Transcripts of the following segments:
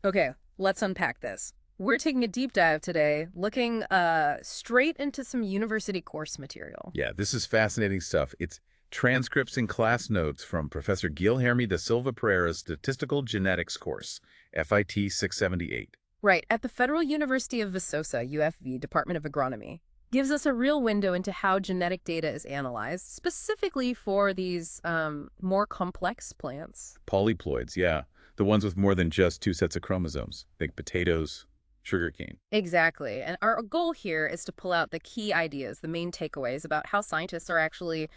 Okay, let's unpack this. We're taking a deep dive today, looking straight into some university course material. Yeah, this is fascinating stuff. It's transcripts and class notes from Professor Guilherme da Silva Pereira's Statistical Genetics course, FIT 678. Right, at the Federal University of Viçosa, UFV, Department of Agronomy. Gives us a real window into how genetic data is analyzed, specifically for these more complex plants. Polyploids, yeah. The ones with more than just two sets of chromosomes. Think potatoes, sugarcane. Exactly. And our goal here is to pull out the key ideas, the main takeaways about how scientists are actually,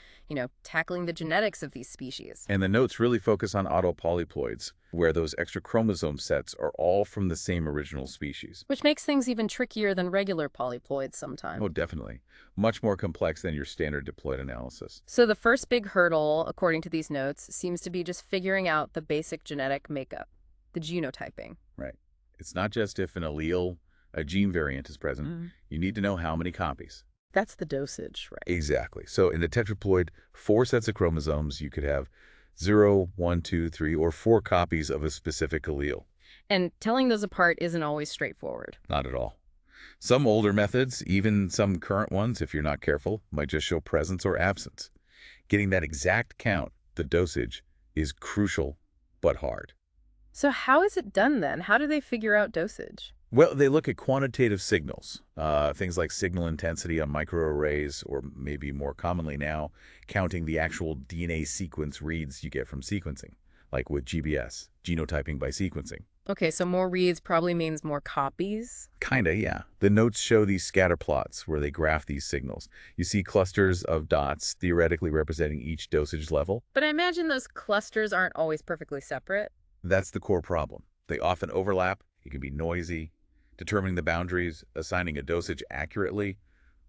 tackling the genetics of these species. And the notes really focus on autopolyploids, where those extra chromosome sets are all from the same original species. Which makes things even trickier than regular polyploids Oh, sometimes. definitely. Much more complex than your standard diploid analysis. So the first big hurdle, according to these notes, seems to be just figuring out the basic genetic makeup, the genotyping. Right. It's not just if an allele, a gene variant is present. You need to know how many copies. That's the dosage, right? Exactly. So in a tetraploid, 4 sets of chromosomes, you could have 0, 1, 2, 3, or 4 copies of a specific allele. And telling those apart isn't always straightforward. Not at all. Some older methods, even some current ones, if you're not careful, might just show presence or absence. Getting that exact count, the dosage, is crucial but hard. So how is it done then? How do they figure out dosage? Well, they look at quantitative signals, things like signal intensity on microarrays, or maybe more commonly now, counting the actual DNA sequence reads you get from sequencing, like with GBS, genotyping by sequencing. Okay, so more reads probably means more copies. Kinda, yeah. The notes show these scatter plots where they graph these signals. You see clusters of dots theoretically representing each dosage level. But I imagine those clusters aren't always perfectly separate. That's the core problem. They often overlap. It can be noisy. Determining the boundaries, assigning a dosage accurately,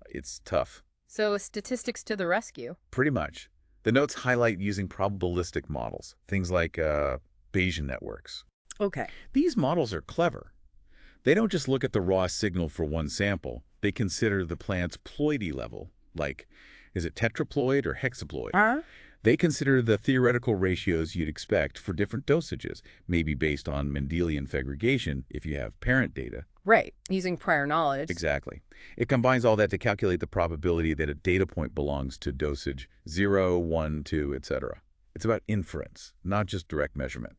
it's tough. So statistics to the rescue. Pretty much. The notes highlight using probabilistic models, things like Bayesian networks. Okay. These models are clever. They don't just look at the raw signal for one sample. They consider the plant's ploidy level, like, is it tetraploid or hexaploid? They consider the theoretical ratios you'd expect for different dosages, maybe based on Mendelian segregation if you have parent data. Right, using prior knowledge. Exactly. It combines all that to calculate the probability that a data point belongs to dosage 0, 1, 2, etc. It's about inference, not just direct measurement.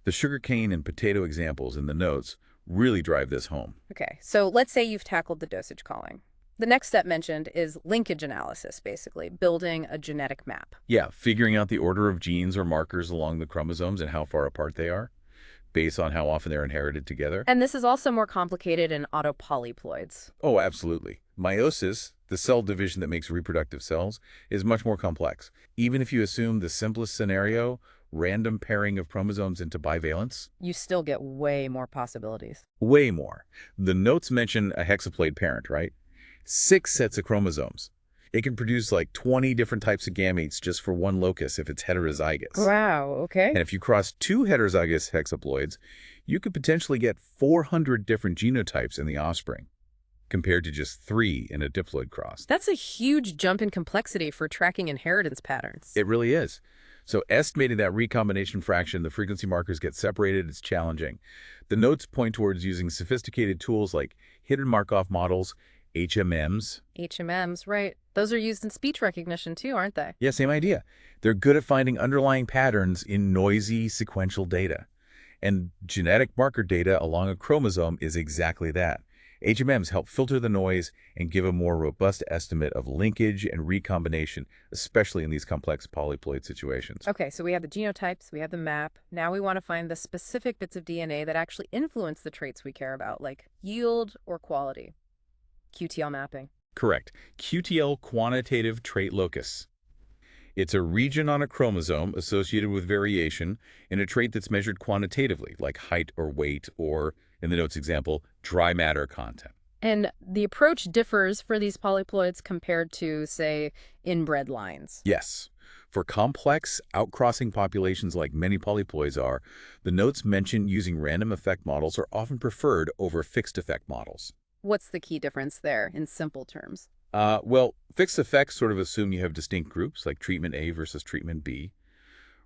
The sugarcane and potato examples in the notes really drive this home. Okay, so let's say you've tackled the dosage calling. The next step mentioned is linkage analysis, basically, building a genetic map. Yeah, figuring out the order of genes or markers along the chromosomes and how far apart they are, based on how often they're inherited together. And this is also more complicated in autopolyploids. Oh, absolutely. Meiosis, the cell division that makes reproductive cells, is much more complex. Even if you assume the simplest scenario, random pairing of chromosomes into bivalence, You still get way more possibilities. way more. The notes mention a hexaploid parent, right? 6 sets of chromosomes. It can produce like 20 different types of gametes just for one locus if it's heterozygous. Wow, okay. And if you cross 2 heterozygous hexaploids, you could potentially get 400 different genotypes in the offspring, compared to just 3 in a diploid cross. That's a huge jump in complexity for tracking inheritance patterns. It really is. So estimating that recombination fraction, the frequency markers get separated, is challenging. The notes point towards using sophisticated tools like Hidden Markov Models, HMMs. HMMs, right. Those are used in speech recognition too, aren't they? Yeah, same idea. They're good at finding underlying patterns in noisy sequential data. And genetic marker data along a chromosome is exactly that. HMMs help filter the noise and give a more robust estimate of linkage and recombination, especially in these complex polyploid situations. Okay, so we have the genotypes, we have the map. Now we want to find the specific bits of DNA that actually influence the traits we care about, like yield or quality. QTL mapping. Correct. QTL, Quantitative Trait Locus. It's a region on a chromosome associated with variation in a trait that's measured quantitatively, like height or weight, or, in the notes example, dry matter content. And the approach differs for these polyploids compared to, say, inbred lines. Yes. For complex, outcrossing populations like many polyploids are, the notes mention using random effect models are often preferred over fixed effect models. What's the key difference there in simple terms? Well, fixed effects sort of assume you have distinct groups, like treatment A versus treatment B.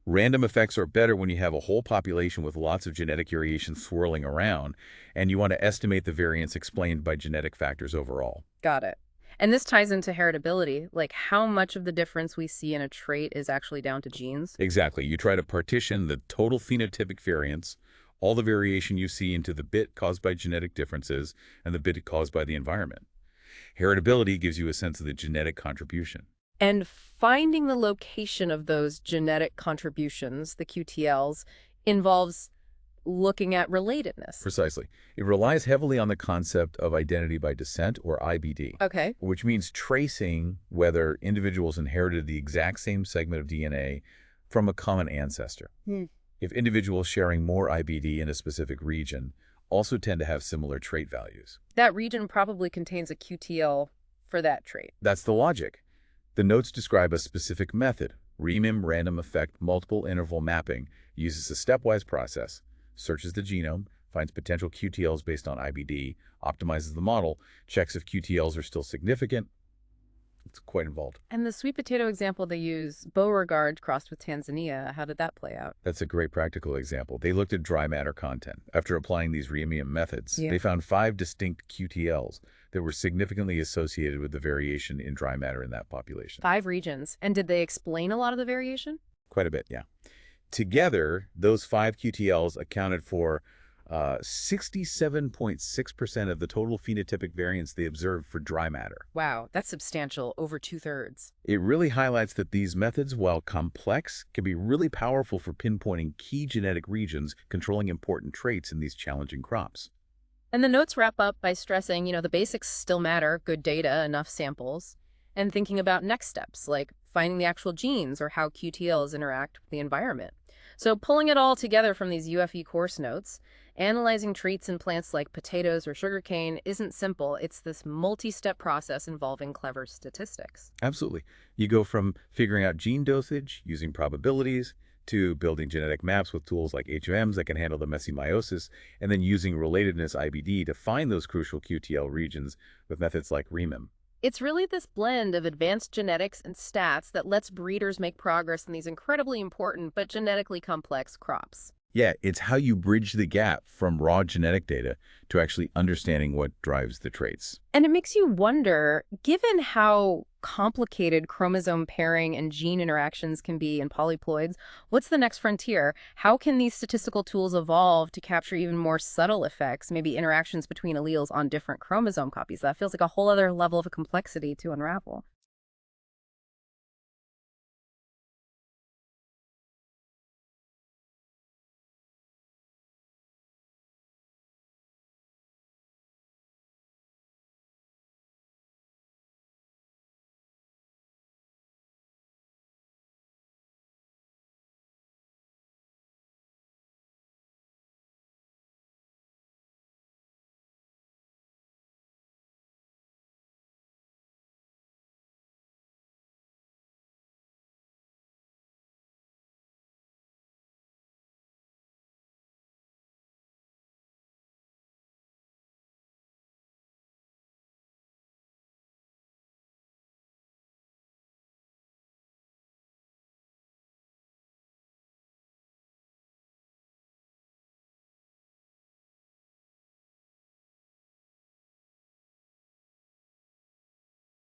Random effects are better when you have a whole population with lots of genetic variation swirling around, and you want to estimate the variance explained by genetic factors overall. Got it. And this ties into heritability, like how much of the difference we see in a trait is actually down to genes? Exactly. You try to partition the total phenotypic variance, all the variation you see, into the bit caused by genetic differences and the bit caused by the environment. Heritability gives you a sense of the genetic contribution. And finding the location of those genetic contributions, the QTLs, involves looking at relatedness. Precisely. It relies heavily on the concept of identity by descent, or IBD, Okay. which means tracing whether individuals inherited the exact same segment of DNA from a common ancestor. If individuals sharing more IBD in a specific region also tend to have similar trait values. That region probably contains a QTL for that trait. That's the logic. The notes describe a specific method. ReMIM random effect multiple interval mapping uses a stepwise process, searches the genome, finds potential QTLs based on IBD, optimizes the model, checks if QTLs are still significant. It's quite involved. And the sweet potato example they use, Beauregard crossed with Tanzania, how did that play out? That's a great practical example. They looked at dry matter content. After applying these ReMIM methods, they found 5 distinct QTLs that were significantly associated with the variation in dry matter in that population. 5 regions. And did they explain a lot of the variation? Quite a bit, yeah. Together, those 5 QTLs accounted for 67.6% of the total phenotypic variance they observed for dry matter. Wow, that's substantial, over 2/3. It really highlights that these methods, while complex, can be really powerful for pinpointing key genetic regions controlling important traits in these challenging crops. And the notes wrap up by stressing, the basics still matter, good data, enough samples, and thinking about next steps, like finding the actual genes or how QTLs interact with the environment. So pulling it all together from these UFE course notes, analyzing traits in plants like potatoes or sugarcane isn't simple. It's this multi-step process involving clever statistics. Absolutely. You go from figuring out gene dosage using probabilities to building genetic maps with tools like HMMs that can handle the messy meiosis, and then using relatedness IBD to find those crucial QTL regions with methods like ReMIM. It's really this blend of advanced genetics and stats that lets breeders make progress in these incredibly important but genetically complex crops. Yeah, it's how you bridge the gap from raw genetic data to actually understanding what drives the traits. And it makes you wonder, given how complicated chromosome pairing and gene interactions can be in polyploids, what's the next frontier? How can these statistical tools evolve to capture even more subtle effects, maybe interactions between alleles on different chromosome copies? That feels like a whole other level of complexity to unravel.